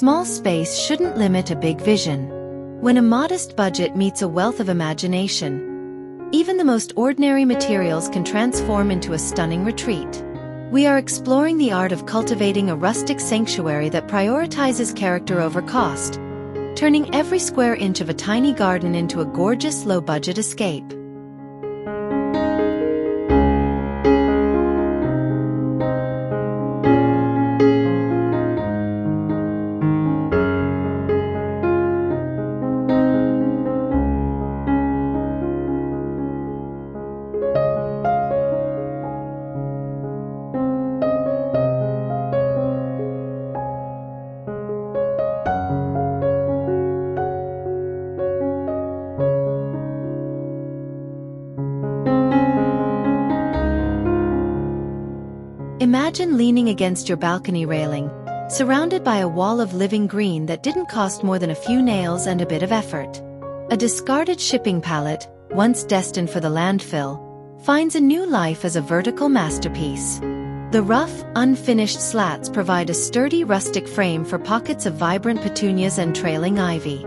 small space shouldn't limit a big vision. When a modest budget meets a wealth of imagination, even the most ordinary materials can transform into a stunning retreat. We are exploring the art of cultivating a rustic sanctuary that prioritizes character over cost, turning every square inch of a tiny garden into a gorgeous low-budget escape. Imagine leaning against your balcony railing, surrounded by a wall of living green that didn't cost more than a few nails and a bit of effort. A discarded shipping pallet, once destined for the landfill, finds a new life as a vertical masterpiece. The rough, unfinished slats provide a sturdy rustic frame for pockets of vibrant petunias and trailing ivy.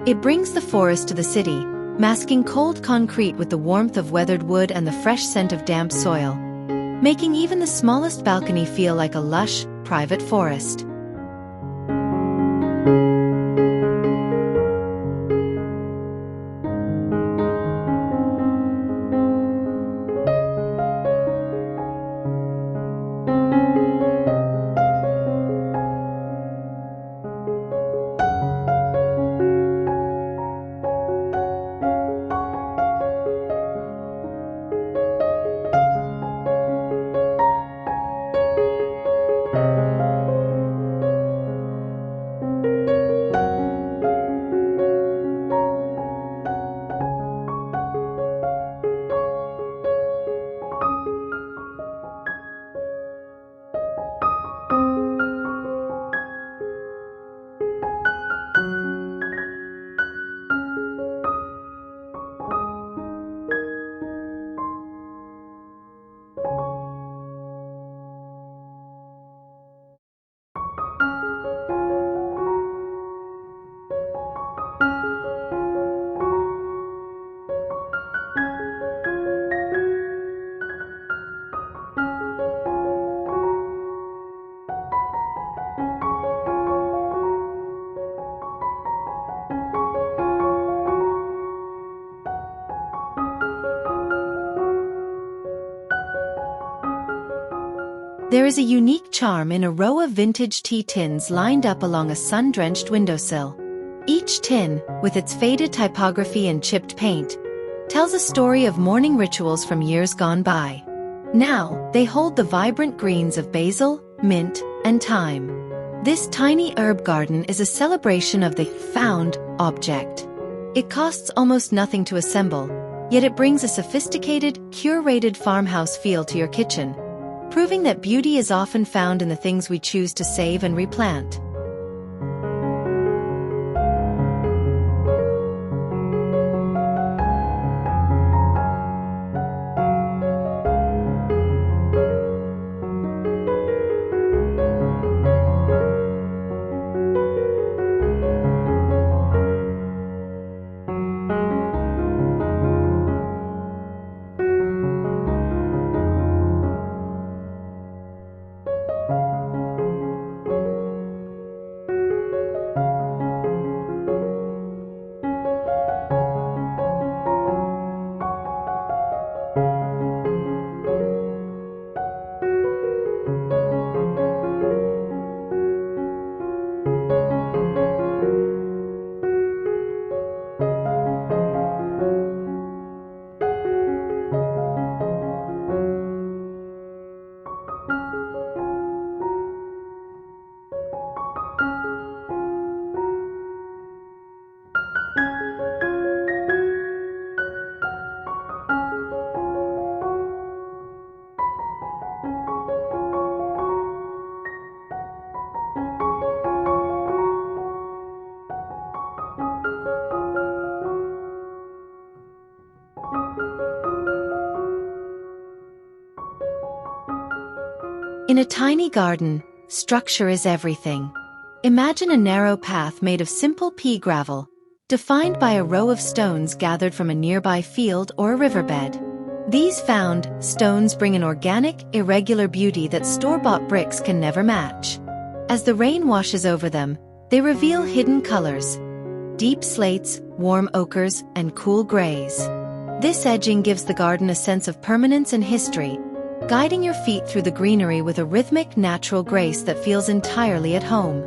It brings the forest to the city, masking cold concrete with the warmth of weathered wood and the fresh scent of damp soil, making even the smallest balcony feel like a lush, private forest. There is a unique charm in a row of vintage tea tins lined up along a sun-drenched windowsill. Each tin, with its faded typography and chipped paint, tells a story of morning rituals from years gone by. Now, they hold the vibrant greens of basil, mint, and thyme. This tiny herb garden is a celebration of the found object. It costs almost nothing to assemble, yet it brings a sophisticated, curated farmhouse feel to your kitchen, proving that beauty is often found in the things we choose to save and replant. In a tiny garden, structure is everything. Imagine a narrow path made of simple pea gravel, defined by a row of stones gathered from a nearby field or a riverbed. These found stones bring an organic, irregular beauty that store-bought bricks can never match. As the rain washes over them, they reveal hidden colors: deep slates, warm ochres, and cool grays. This edging gives the garden a sense of permanence and history, guiding your feet through the greenery with a rhythmic, natural grace that feels entirely at home.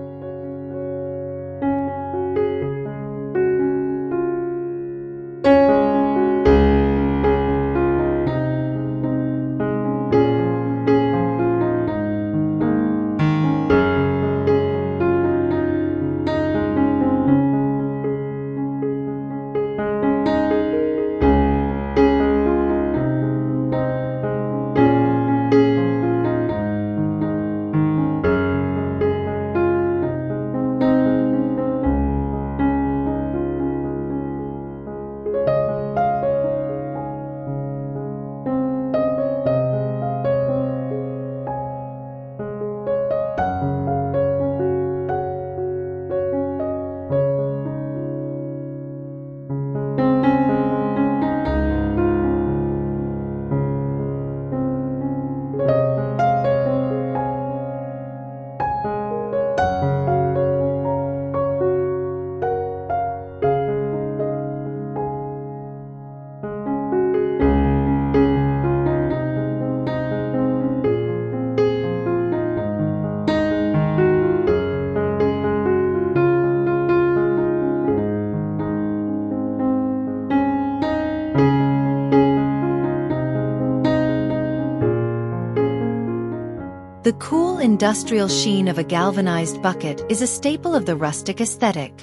The cool industrial sheen of a galvanized bucket is a staple of the rustic aesthetic.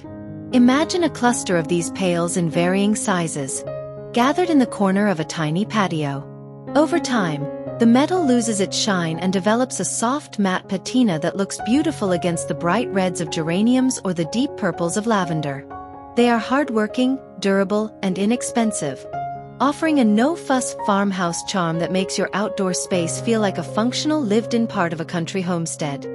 Imagine a cluster of these pails in varying sizes, gathered in the corner of a tiny patio. Over time, the metal loses its shine and develops a soft matte patina that looks beautiful against the bright reds of geraniums or the deep purples of lavender. They are hardworking, durable, and inexpensive, offering a no-fuss farmhouse charm that makes your outdoor space feel like a functional lived-in part of a country homestead.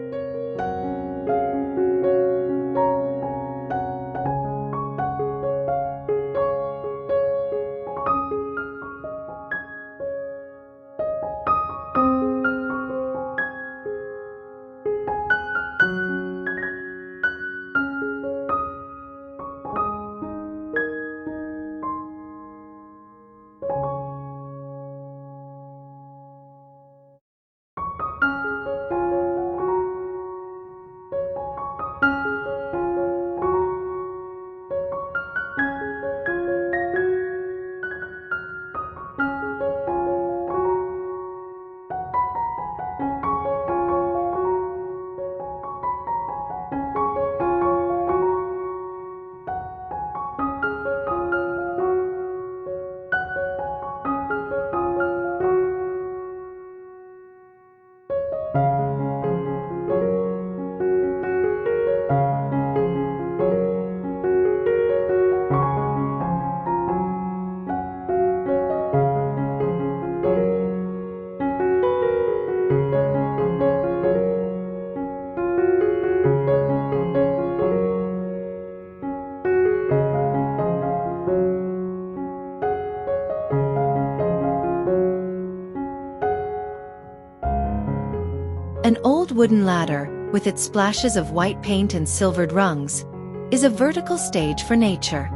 An old wooden ladder, with its splashes of white paint and silvered rungs, is a vertical stage for nature.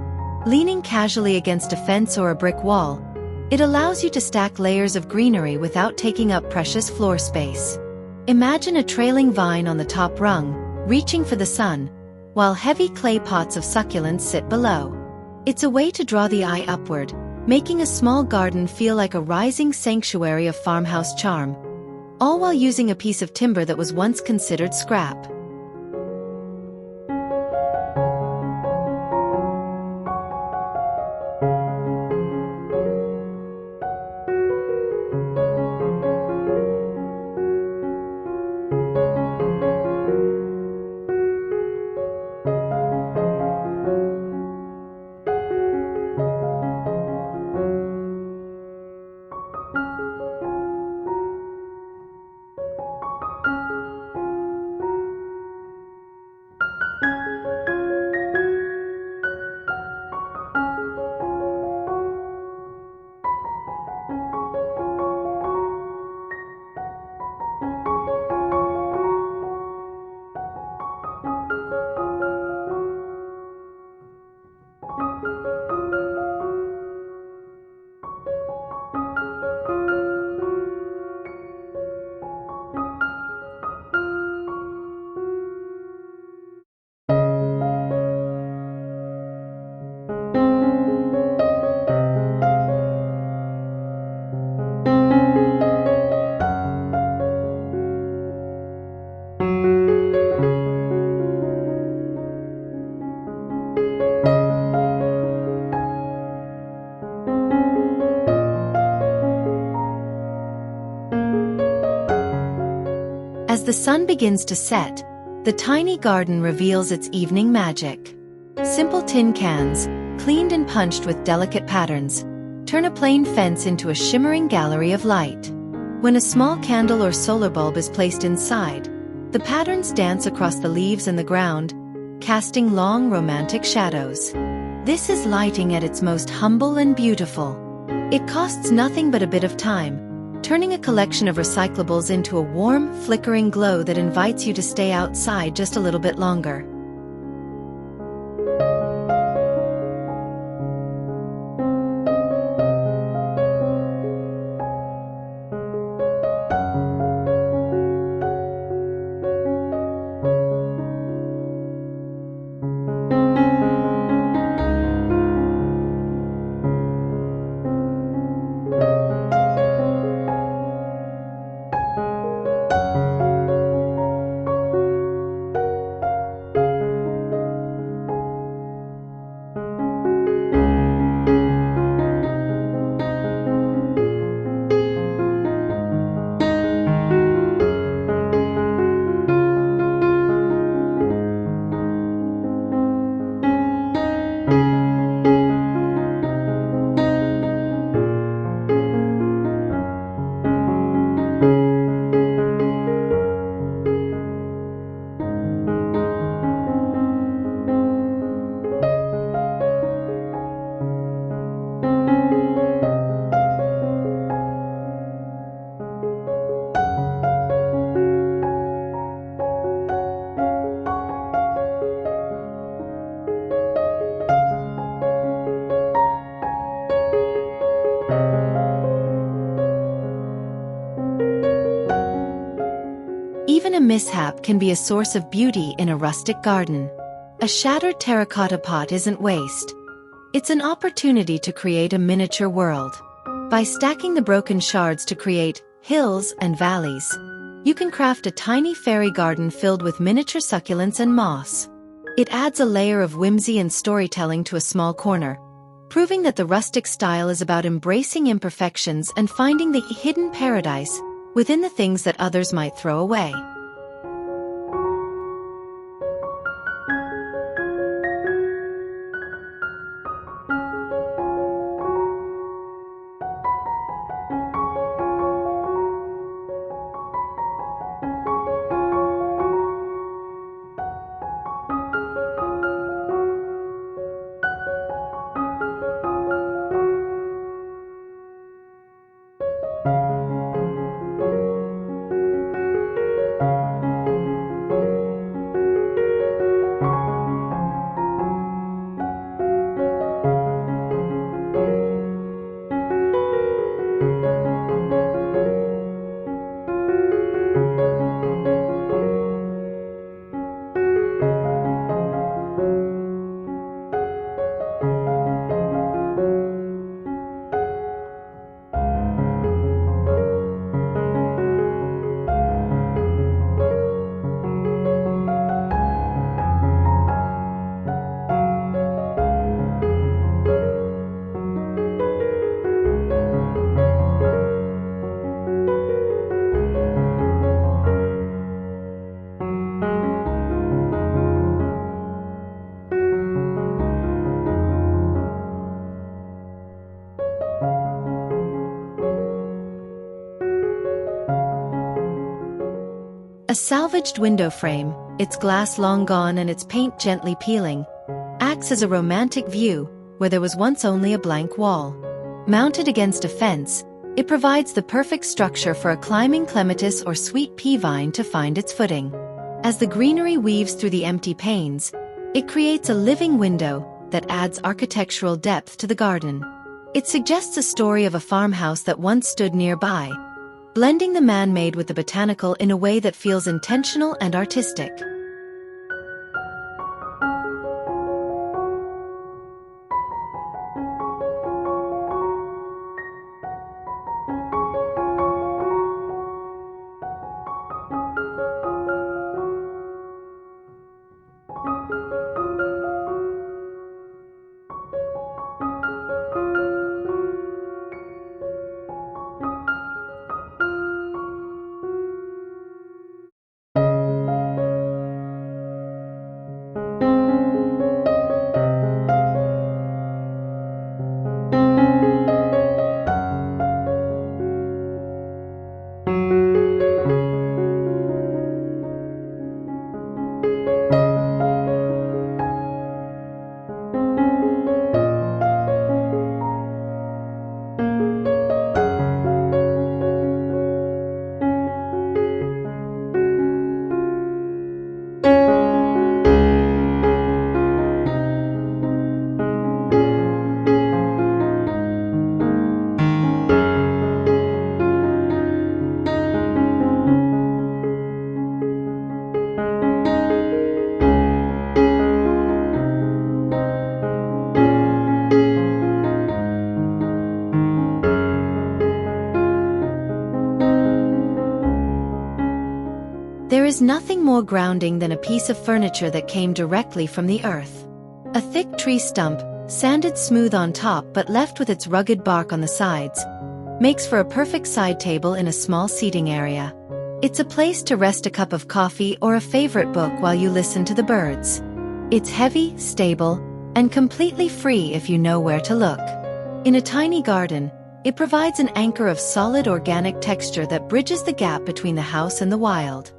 Leaning casually against a fence or a brick wall, it allows you to stack layers of greenery without taking up precious floor space. Imagine a trailing vine on the top rung, reaching for the sun, while heavy clay pots of succulents sit below. It's a way to draw the eye upward, making a small garden feel like a rising sanctuary of farmhouse charm, all while using a piece of timber that was once considered scrap. As the sun begins to set, the tiny garden reveals its evening magic. Simple tin cans, cleaned and punched with delicate patterns, turn a plain fence into a shimmering gallery of light. When a small candle or solar bulb is placed inside, the patterns dance across the leaves and the ground, casting long romantic shadows. This is lighting at its most humble and beautiful. It costs nothing but a bit of time, turning a collection of recyclables into a warm, flickering glow that invites you to stay outside just a little bit longer. Even a mishap can be a source of beauty in a rustic garden. A shattered terracotta pot isn't waste. It's an opportunity to create a miniature world. By stacking the broken shards to create hills and valleys, you can craft a tiny fairy garden filled with miniature succulents and moss. It adds a layer of whimsy and storytelling to a small corner, proving that the rustic style is about embracing imperfections and finding the hidden paradise within the things that others might throw away. A salvaged window frame, its glass long gone and its paint gently peeling, acts as a romantic view where there was once only a blank wall. Mounted against a fence, it provides the perfect structure for a climbing clematis or sweet pea vine to find its footing. As the greenery weaves through the empty panes, it creates a living window that adds architectural depth to the garden. It suggests a story of a farmhouse that once stood nearby, blending the man-made with the botanical in a way that feels intentional and artistic. There is nothing more grounding than a piece of furniture that came directly from the earth. A thick tree stump, sanded smooth on top but left with its rugged bark on the sides, makes for a perfect side table in a small seating area. It's a place to rest a cup of coffee or a favorite book while you listen to the birds. It's heavy, stable, and completely free if you know where to look. In a tiny garden, it provides an anchor of solid organic texture that bridges the gap between the house and the wild.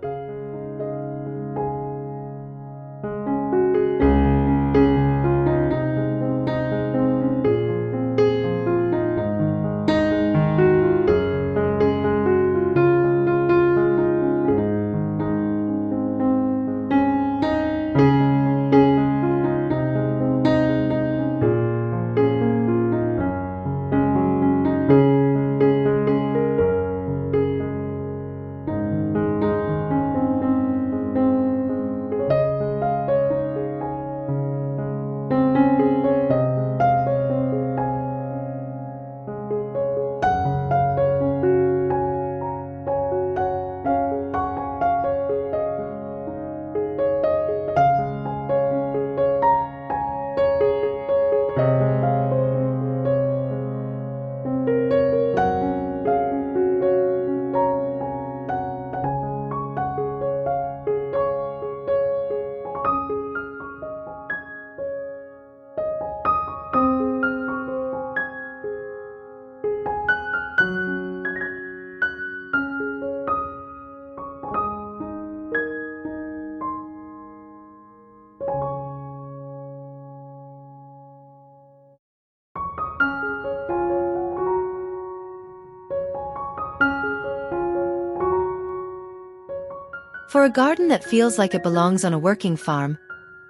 For a garden that feels like it belongs on a working farm,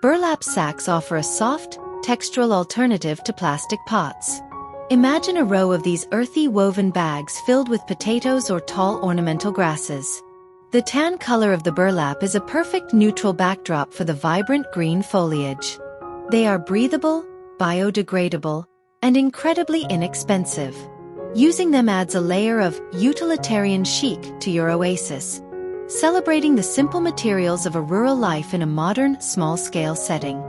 burlap sacks offer a soft, textural alternative to plastic pots. Imagine a row of these earthy woven bags filled with potatoes or tall ornamental grasses. The tan color of the burlap is a perfect neutral backdrop for the vibrant green foliage. They are breathable, biodegradable, and incredibly inexpensive. Using them adds a layer of utilitarian chic to your oasis, celebrating the simple materials of a rural life in a modern, small-scale setting.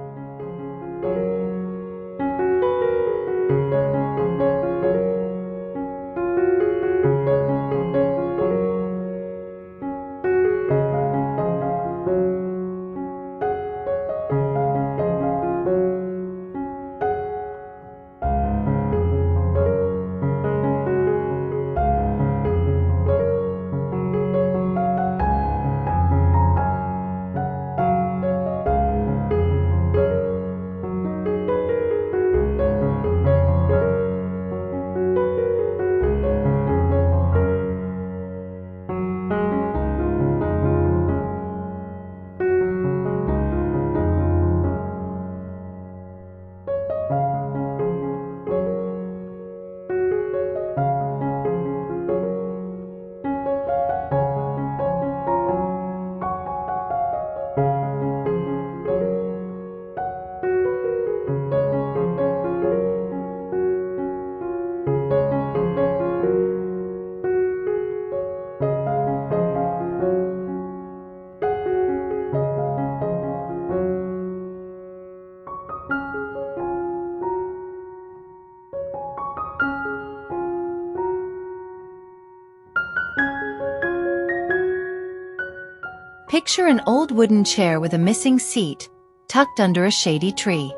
Picture an old wooden chair with a missing seat, tucked under a shady tree.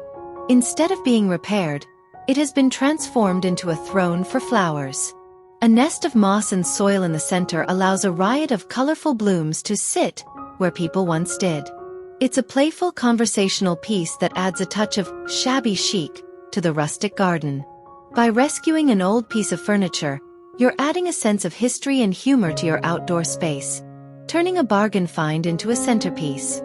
Instead of being repaired, it has been transformed into a throne for flowers. A nest of moss and soil in the center allows a riot of colorful blooms to sit where people once did. It's a playful conversational piece that adds a touch of shabby chic to the rustic garden. By rescuing an old piece of furniture, you're adding a sense of history and humor to your outdoor space, turning a bargain find into a centerpiece.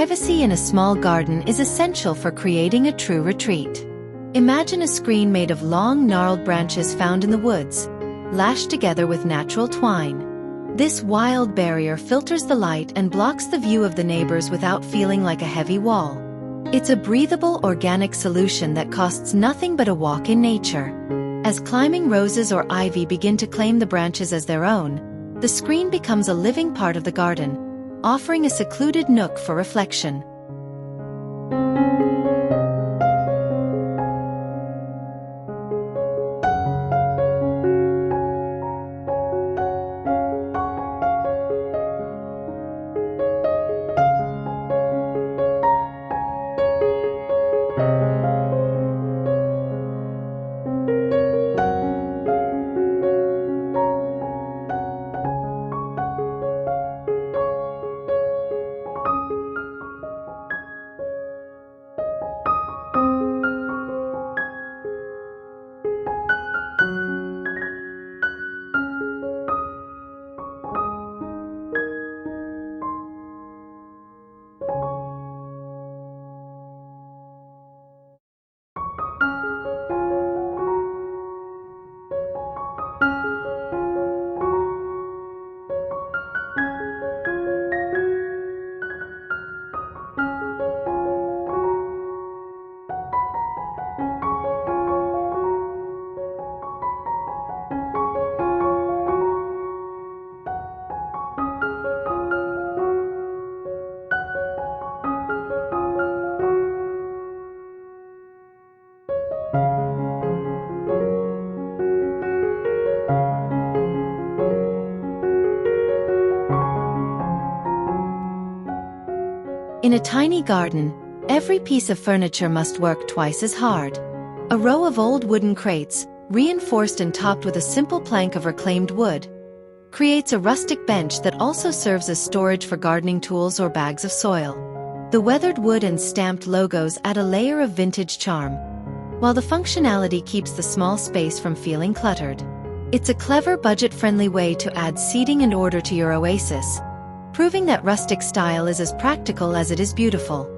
Privacy in a small garden is essential for creating a true retreat. Imagine a screen made of long, gnarled branches found in the woods, lashed together with natural twine. This wild barrier filters the light and blocks the view of the neighbors without feeling like a heavy wall. It's a breathable, organic solution that costs nothing but a walk in nature. As climbing roses or ivy begin to claim the branches as their own, the screen becomes a living part of the garden, offering a secluded nook for reflection. In a tiny garden, every piece of furniture must work twice as hard. A row of old wooden crates, reinforced and topped with a simple plank of reclaimed wood, creates a rustic bench that also serves as storage for gardening tools or bags of soil. The weathered wood and stamped logos add a layer of vintage charm, while the functionality keeps the small space from feeling cluttered. It's a clever, budget-friendly way to add seating and order to your oasis, proving that rustic style is as practical as it is beautiful.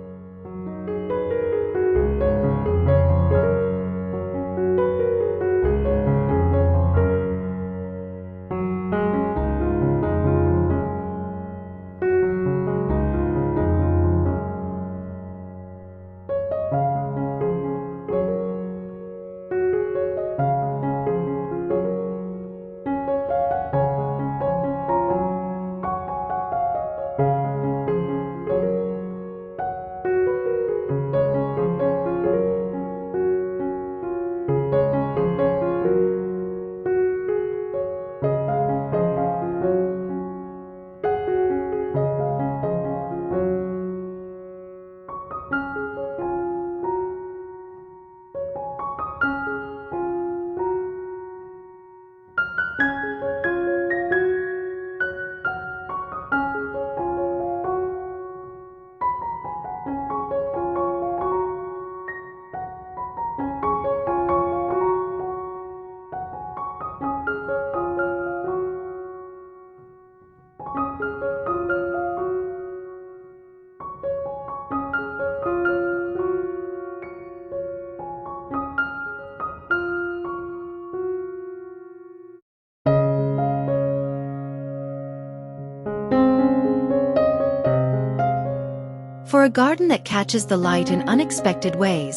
For a garden that catches the light in unexpected ways,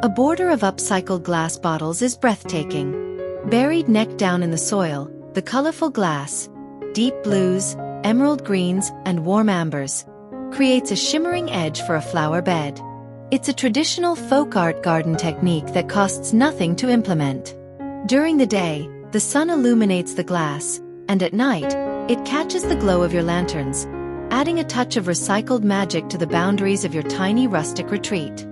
a border of upcycled glass bottles is breathtaking. Buried neck down in the soil, the colorful glass, deep blues, emerald greens, and warm ambers, creates a shimmering edge for a flower bed. It's a traditional folk art garden technique that costs nothing to implement. During the day, the sun illuminates the glass, and at night, it catches the glow of your lanterns, adding a touch of recycled magic to the boundaries of your tiny rustic retreat.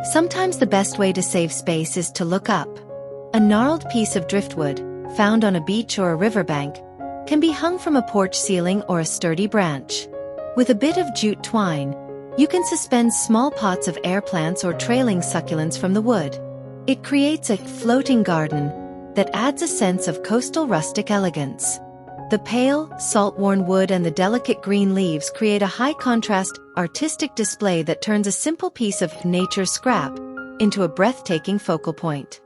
Sometimes the best way to save space is to look up. A gnarled piece of driftwood, found on a beach or a riverbank, can be hung from a porch ceiling or a sturdy branch. With a bit of jute twine, you can suspend small pots of air plants or trailing succulents from the wood. It creates a floating garden that adds a sense of coastal rustic elegance. The pale, salt-worn wood and the delicate green leaves create a high-contrast, artistic display that turns a simple piece of nature scrap into a breathtaking focal point.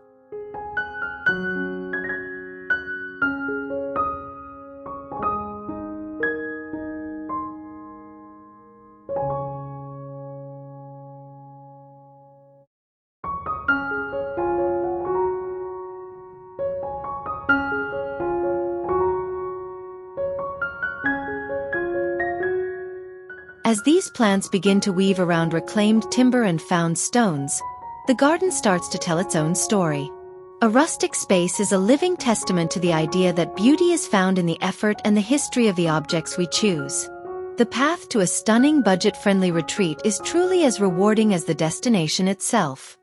As these plants begin to weave around reclaimed timber and found stones, the garden starts to tell its own story. A rustic space is a living testament to the idea that beauty is found in the effort and the history of the objects we choose. The path to a stunning budget-friendly retreat is truly as rewarding as the destination itself.